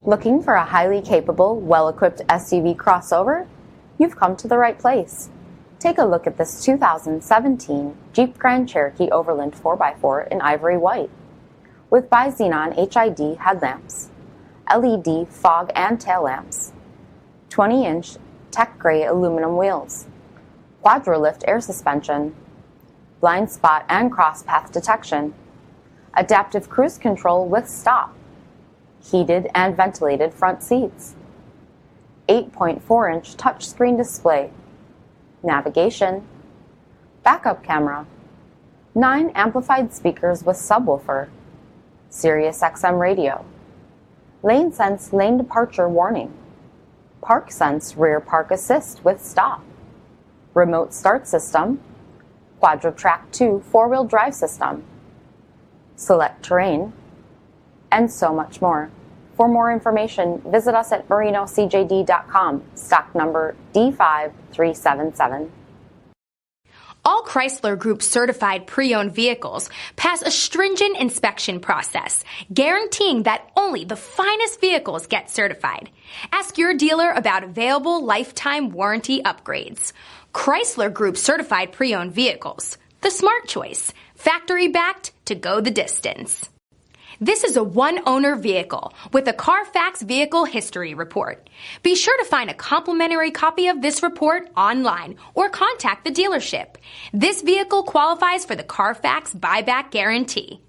Looking for a highly capable, well-equipped SUV crossover? You've come to the right place. Take a look at this 2017 Jeep Grand Cherokee Overland 4x4 in ivory white. With bi-xenon HID headlamps, LED fog and tail lamps, 20-inch tech gray aluminum wheels, quadra-lift air suspension, blind spot and cross path detection, adaptive cruise control with stop, heated and ventilated front seats, 8.4-inch touchscreen display, navigation, backup camera, 9 amplified speakers with subwoofer, Sirius XM radio, LaneSense lane departure warning, ParkSense rear park assist with stop, remote start system, QUADRA-TRAC 2 4-wheel drive system, SELEC-TERRAIN, and so much more. For more information, visit us at marinocjd.com, stock number D5377. All Chrysler Group certified pre-owned vehicles pass a stringent inspection process, guaranteeing that only the finest vehicles get certified. Ask your dealer about available lifetime warranty upgrades. Chrysler Group certified pre-owned vehicles, the smart choice, factory backed to go the distance. This is a one-owner vehicle with a CARFAX vehicle history report. Be sure to find a complimentary copy of this report online or contact the dealership. This vehicle qualifies for the CARFAX buyback guarantee.